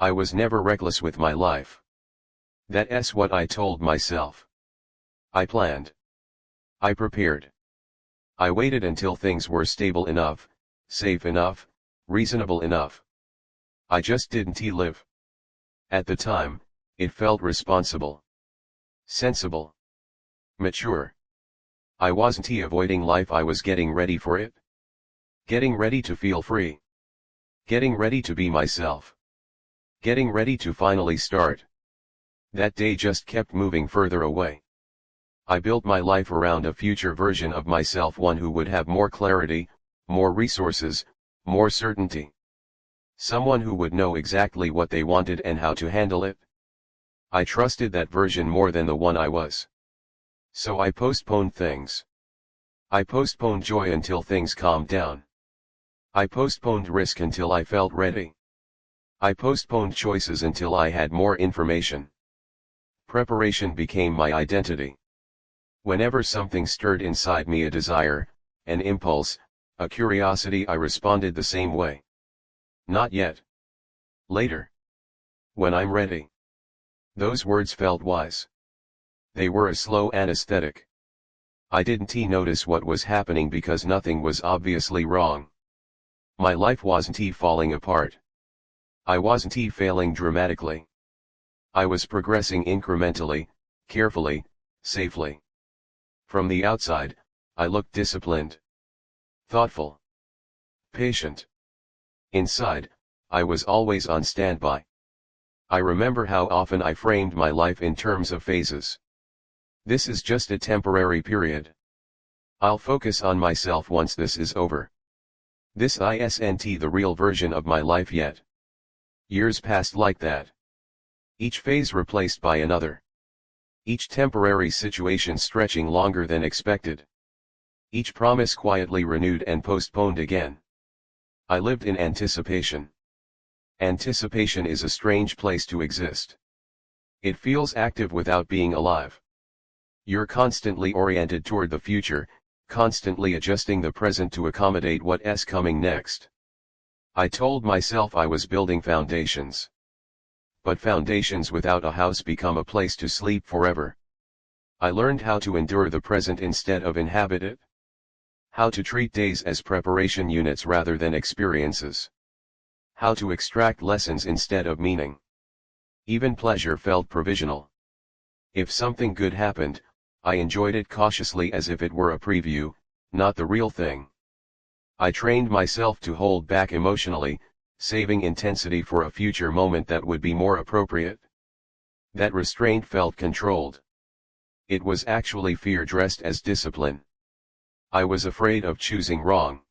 I was never reckless with my life. That's what I told myself. I planned. I prepared. I waited until things were stable enough, safe enough, reasonable enough. I just didn't live. At the time, it felt responsible. Sensible. Mature. I wasn't avoiding life, I was getting ready for it. Getting ready to feel free. Getting ready to be myself. Getting ready to finally start. That day just kept moving further away. I built my life around a future version of myself, one who would have more clarity, more resources, more certainty. Someone who would know exactly what they wanted and how to handle it. I trusted that version more than the one I was. So I postponed things. I postponed joy until things calmed down. I postponed risk until I felt ready. I postponed choices until I had more information. Preparation became my identity. Whenever something stirred inside me, a desire, an impulse, a curiosity, I responded the same way. Not yet. Later. When I'm ready. Those words felt wise. They were a slow anesthetic. I didn't notice what was happening because nothing was obviously wrong. My life wasn't falling apart. I wasn't failing dramatically. I was progressing incrementally, carefully, safely. From the outside, I looked disciplined, thoughtful, patient. Inside, I was always on standby. I remember how often I framed my life in terms of phases. This is just a temporary period. I'll focus on myself once this is over. This isn't the real version of my life yet. Years passed like that. Each phase replaced by another. Each temporary situation stretching longer than expected. Each promise quietly renewed and postponed again. I lived in anticipation. Anticipation is a strange place to exist. It feels active without being alive. You're constantly oriented toward the future, constantly adjusting the present to accommodate what's coming next. I told myself I was building foundations. But foundations without a house become a place to sleep forever. I learned how to endure the present instead of inhabit it. How to treat days as preparation units rather than experiences. How to extract lessons instead of meaning. Even pleasure felt provisional. If something good happened, I enjoyed it cautiously as if it were a preview, not the real thing. I trained myself to hold back emotionally, saving intensity for a future moment that would be more appropriate. That restraint felt controlled. It was actually fear dressed as discipline. I was afraid of choosing wrong.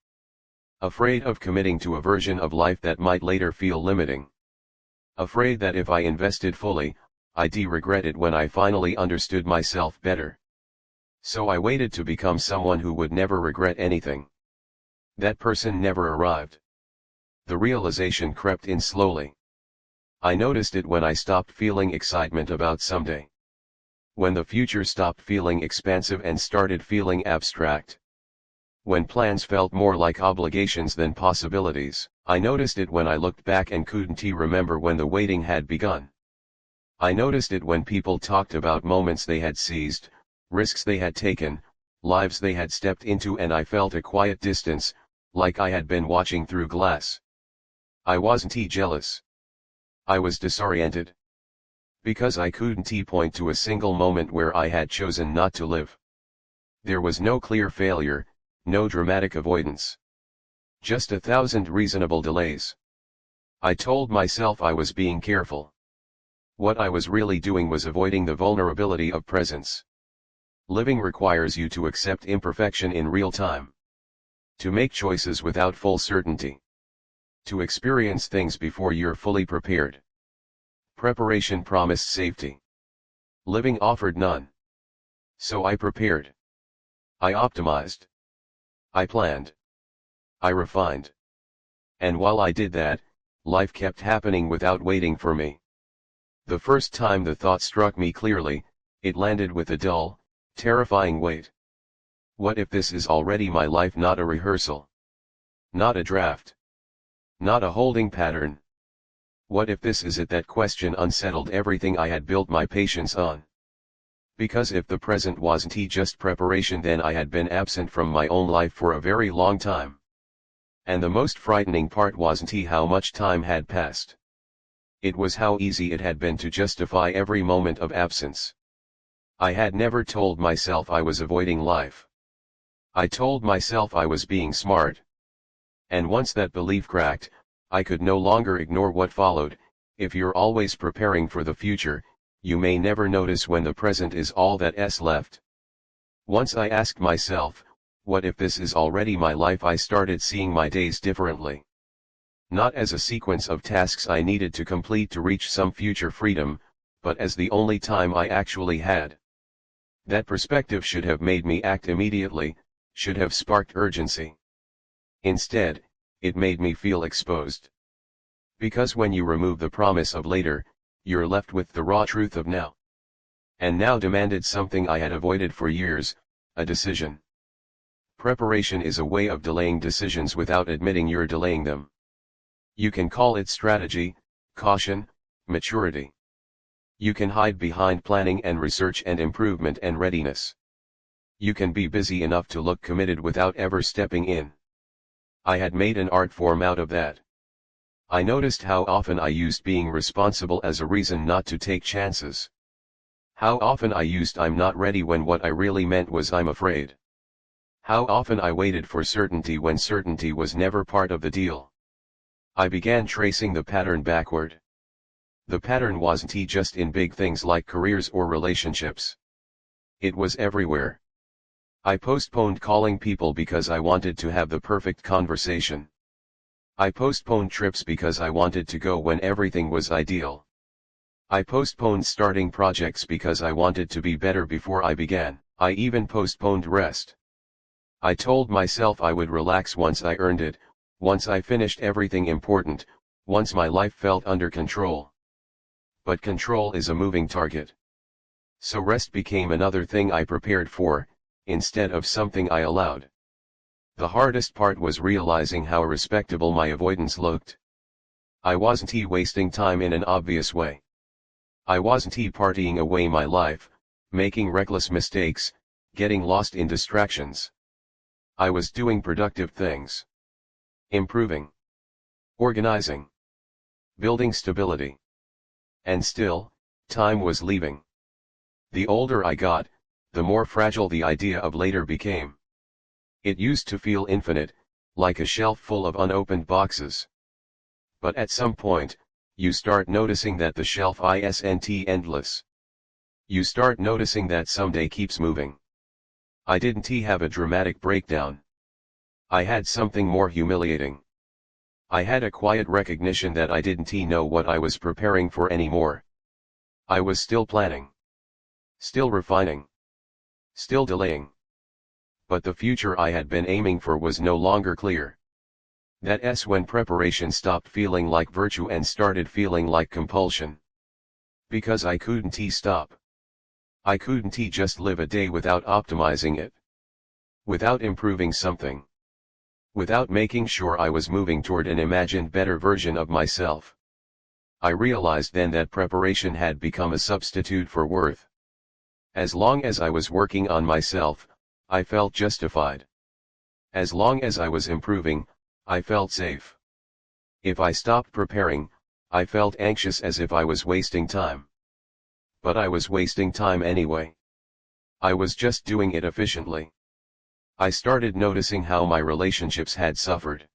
Afraid of committing to a version of life that might later feel limiting. Afraid that if I invested fully, I'd regret it when I finally understood myself better. So I waited to become someone who would never regret anything. That person never arrived. The realization crept in slowly. I noticed it when I stopped feeling excitement about someday. When the future stopped feeling expansive and started feeling abstract. When plans felt more like obligations than possibilities. I noticed it when I looked back and couldn't remember when the waiting had begun. I noticed it when people talked about moments they had seized, risks they had taken, lives they had stepped into, and I felt a quiet distance, like I had been watching through glass. I wasn't jealous. I was disoriented. Because I couldn't point to a single moment where I had chosen not to live. There was no clear failure, no dramatic avoidance. Just 1,000 reasonable delays. I told myself I was being careful. What I was really doing was avoiding the vulnerability of presence. Living requires you to accept imperfection in real time. To make choices without full certainty. To experience things before you're fully prepared. Preparation promised safety. Living offered none. So I prepared. I optimized. I planned. I refined. And while I did that, life kept happening without waiting for me. The first time the thought struck me clearly, it landed with a dull, terrifying weight. What if this is already my life, not a rehearsal? Not a draft. Not a holding pattern. What if this is it? That question unsettled everything I had built my patience on. Because if the present wasn't just preparation, then I had been absent from my own life for a very long time. And the most frightening part wasn't how much time had passed. It was how easy it had been to justify every moment of absence. I had never told myself I was avoiding life. I told myself I was being smart. And once that belief cracked, I could no longer ignore what followed. If you're always preparing for the future, you may never notice when the present is all that's left. Once I asked myself, what if this is already my life? I started seeing my days differently. Not as a sequence of tasks I needed to complete to reach some future freedom, but as the only time I actually had. That perspective should have made me act immediately, should have sparked urgency. Instead, it made me feel exposed. Because when you remove the promise of later, you're left with the raw truth of now. And now demanded something I had avoided for years, a decision. Preparation is a way of delaying decisions without admitting you're delaying them. You can call it strategy, caution, maturity. You can hide behind planning and research and improvement and readiness. You can be busy enough to look committed without ever stepping in. I had made an art form out of that. I noticed how often I used being responsible as a reason not to take chances. How often I used I'm not ready when what I really meant was I'm afraid. How often I waited for certainty when certainty was never part of the deal. I began tracing the pattern backward. The pattern wasn't just in big things like careers or relationships. It was everywhere. I postponed calling people because I wanted to have the perfect conversation. I postponed trips because I wanted to go when everything was ideal. I postponed starting projects because I wanted to be better before I began. I even postponed rest. I told myself I would relax once I earned it, once I finished everything important, once my life felt under control. But control is a moving target. So rest became another thing I prepared for, instead of something I allowed. The hardest part was realizing how respectable my avoidance looked. I wasn't wasting time in an obvious way. I wasn't partying away my life, making reckless mistakes, getting lost in distractions. I was doing productive things. Improving. Organizing. Building stability. And still, time was leaving. The older I got, the more fragile the idea of later became. It used to feel infinite, like a shelf full of unopened boxes. But at some point, you start noticing that the shelf isn't endless. You start noticing that someday keeps moving. I didn't have a dramatic breakdown. I had something more humiliating. I had a quiet recognition that I didn't know what I was preparing for anymore. I was still planning. Still refining. Still delaying. But the future I had been aiming for was no longer clear. That's when preparation stopped feeling like virtue and started feeling like compulsion. Because I couldn't stop. I couldn't just live a day without optimizing it. Without improving something. Without making sure I was moving toward an imagined better version of myself. I realized then that preparation had become a substitute for worth. As long as I was working on myself, I felt justified. As long as I was improving, I felt safe. If I stopped preparing, I felt anxious as if I was wasting time. But I was wasting time anyway. I was just doing it efficiently. I started noticing how my relationships had suffered.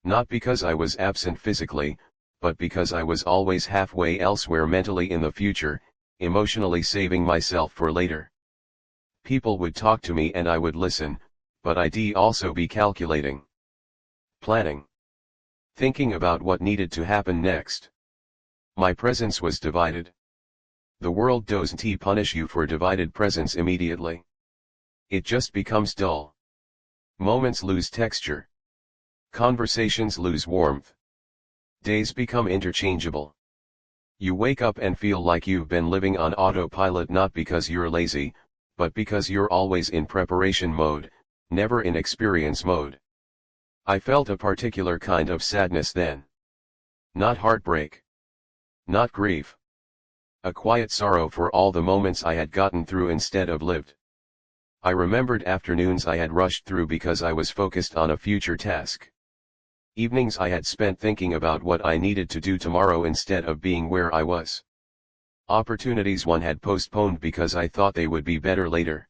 Not because I was absent physically, but because I was always halfway elsewhere mentally in the future, emotionally saving myself for later. People would talk to me and I would listen, but I'd also be calculating. Planning. Thinking about what needed to happen next. My presence was divided. The world doesn't punish you for divided presence immediately. It just becomes dull. Moments lose texture. Conversations lose warmth. Days become interchangeable. You wake up and feel like you've been living on autopilot, not because you're lazy, but because you're always in preparation mode, never in experience mode. I felt a particular kind of sadness then. Not heartbreak. Not grief. A quiet sorrow for all the moments I had gotten through instead of lived. I remembered afternoons I had rushed through because I was focused on a future task. Evenings I had spent thinking about what I needed to do tomorrow instead of being where I was. Opportunities one had postponed because I thought they would be better later.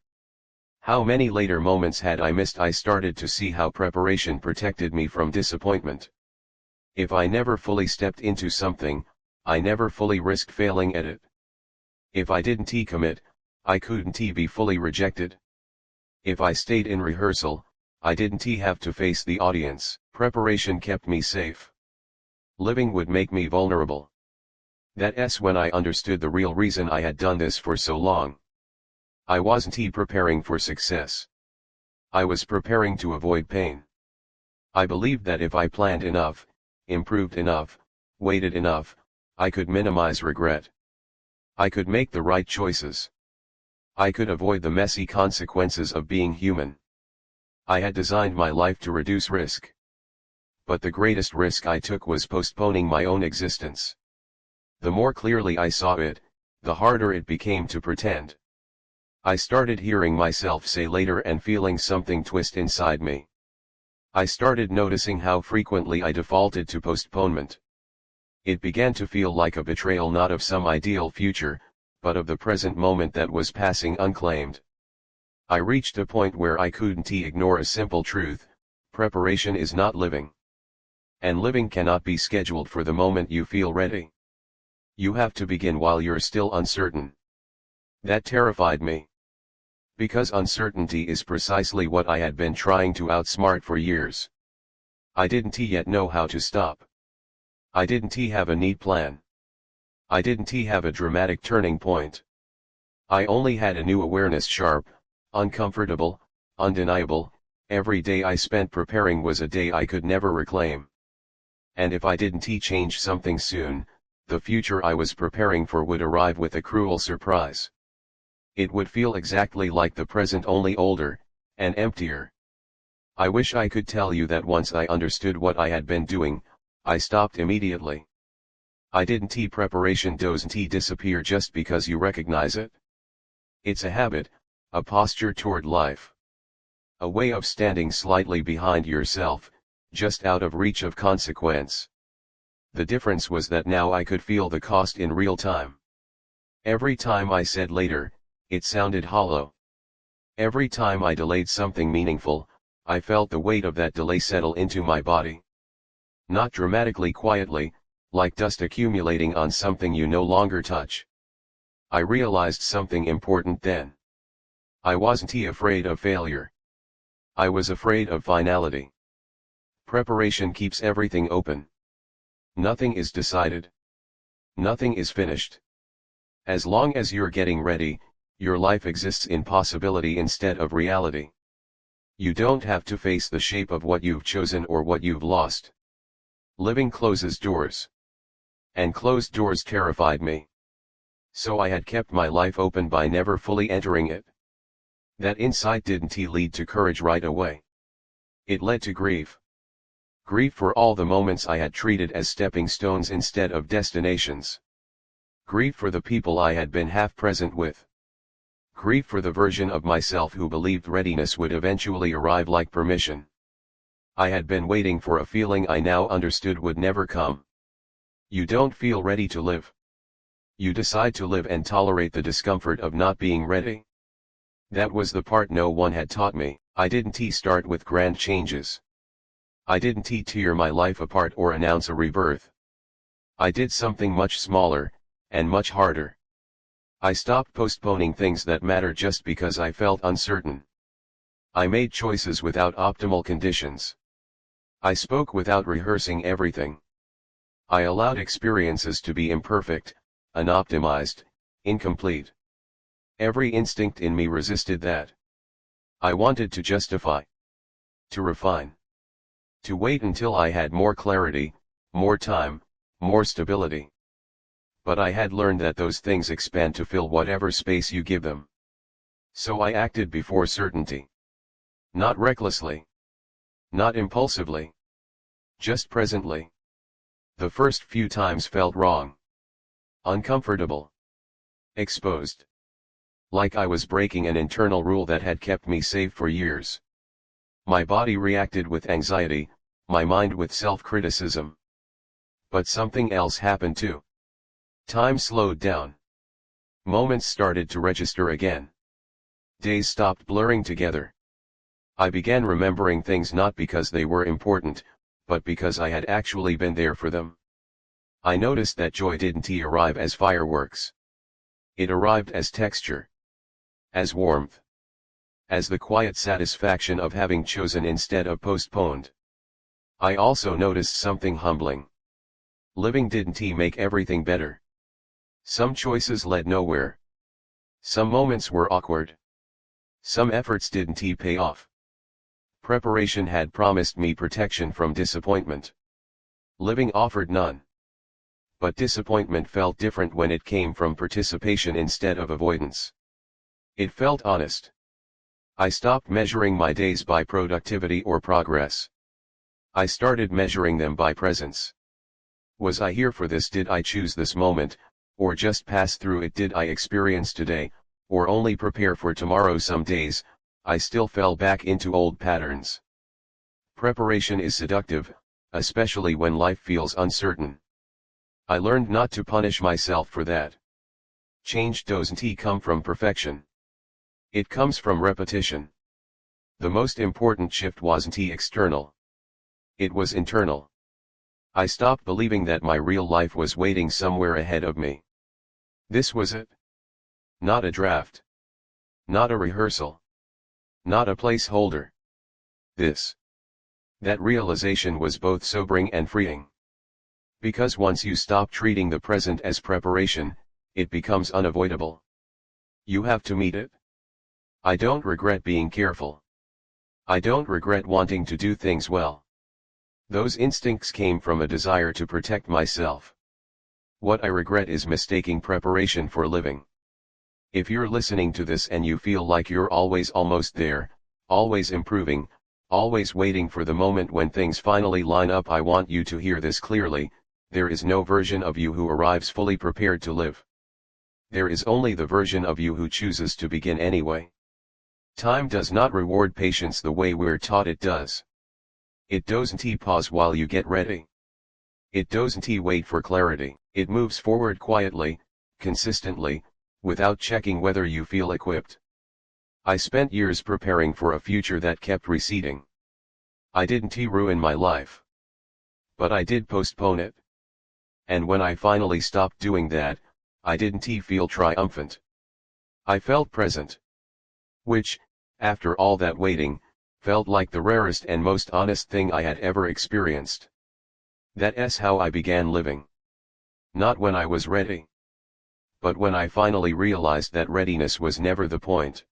How many later moments had I missed? I started to see how preparation protected me from disappointment. If I never fully stepped into something, I never fully risked failing at it. If I didn't commit, I couldn't be fully rejected. If I stayed in rehearsal, I didn't have to face the audience. Preparation kept me safe. Living would make me vulnerable. That's when I understood the real reason I had done this for so long. I wasn't preparing for success. I was preparing to avoid pain. I believed that if I planned enough, improved enough, waited enough, I could minimize regret. I could make the right choices. I could avoid the messy consequences of being human. I had designed my life to reduce risk. But the greatest risk I took was postponing my own existence. The more clearly I saw it, the harder it became to pretend. I started hearing myself say later and feeling something twist inside me. I started noticing how frequently I defaulted to postponement. It began to feel like a betrayal, not of some ideal future, but of the present moment that was passing unclaimed. I reached a point where I couldn't ignore a simple truth: preparation is not living. And living cannot be scheduled for the moment you feel ready. You have to begin while you're still uncertain. That terrified me. Because uncertainty is precisely what I had been trying to outsmart for years. I didn't yet know how to stop. I didn't have a neat plan. I didn't have a dramatic turning point. I only had a new awareness, sharp, uncomfortable, undeniable. Every day I spent preparing was a day I could never reclaim. And if I didn't change something soon, the future I was preparing for would arrive with a cruel surprise. It would feel exactly like the present, only older, and emptier. I wish I could tell you that once I understood what I had been doing, I stopped immediately. I didn't. Preparation doesn't disappear just because you recognize it. It's a habit, a posture toward life. A way of standing slightly behind yourself, just out of reach of consequence. The difference was that now I could feel the cost in real time. Every time I said later, it sounded hollow. Every time I delayed something meaningful, I felt the weight of that delay settle into my body. Not dramatically, quietly, like dust accumulating on something you no longer touch. I realized something important then. I wasn't afraid of failure. I was afraid of finality. Preparation keeps everything open. Nothing is decided. Nothing is finished. As long as you're getting ready, your life exists in possibility instead of reality. You don't have to face the shape of what you've chosen or what you've lost. Living closes doors. And closed doors terrified me. So I had kept my life open by never fully entering it. That insight didn't lead to courage right away. It led to grief. Grief for all the moments I had treated as stepping stones instead of destinations. Grief for the people I had been half present with. Grief for the version of myself who believed readiness would eventually arrive like permission. I had been waiting for a feeling I now understood would never come. You don't feel ready to live. You decide to live and tolerate the discomfort of not being ready. That was the part no one had taught me. I didn't start with grand changes. I didn't tear my life apart or announce a rebirth. I did something much smaller, and much harder. I stopped postponing things that matter just because I felt uncertain. I made choices without optimal conditions. I spoke without rehearsing everything. I allowed experiences to be imperfect, unoptimized, incomplete. Every instinct in me resisted that. I wanted to justify, to refine, to wait until I had more clarity, more time, more stability. But I had learned that those things expand to fill whatever space you give them. So I acted before certainty. Not recklessly. Not impulsively. Just presently. The first few times felt wrong. Uncomfortable. Exposed. Like I was breaking an internal rule that had kept me safe for years. My body reacted with anxiety, my mind with self-criticism. But something else happened too. Time slowed down. Moments started to register again. Days stopped blurring together. I began remembering things not because they were important, but because I had actually been there for them. I noticed that joy didn't arrive as fireworks. It arrived as texture. As warmth. As the quiet satisfaction of having chosen instead of postponed. I also noticed something humbling. Living didn't make everything better. Some choices led nowhere. Some moments were awkward. Some efforts didn't pay off. Preparation had promised me protection from disappointment. Living offered none. But disappointment felt different when it came from participation instead of avoidance. It felt honest. I stopped measuring my days by productivity or progress. I started measuring them by presence. Was I here for this? Did I choose this moment, or just pass through it? Did I experience today, or only prepare for tomorrow? Some days, I still fell back into old patterns. Preparation is seductive, especially when life feels uncertain. I learned not to punish myself for that. Change doesn't come from perfection. It comes from repetition. The most important shift wasn't external. It was internal. I stopped believing that my real life was waiting somewhere ahead of me. This was it. Not a draft. Not a rehearsal. Not a placeholder. This. That realization was both sobering and freeing. Because once you stop treating the present as preparation, it becomes unavoidable. You have to meet it. I don't regret being careful. I don't regret wanting to do things well. Those instincts came from a desire to protect myself. What I regret is mistaking preparation for living. If you're listening to this and you feel like you're always almost there, always improving, always waiting for the moment when things finally line up, I want you to hear this clearly: there is no version of you who arrives fully prepared to live. There is only the version of you who chooses to begin anyway. Time does not reward patience the way we're taught it does. It doesn't pause while you get ready. It doesn't wait for clarity. It moves forward quietly, consistently, without checking whether you feel equipped. I spent years preparing for a future that kept receding. I didn't ruin my life. But I did postpone it. And when I finally stopped doing that, I didn't feel triumphant. I felt present. Which, after all that waiting, felt like the rarest and most honest thing I had ever experienced. That's how I began living. Not when I was ready. But when I finally realized that readiness was never the point.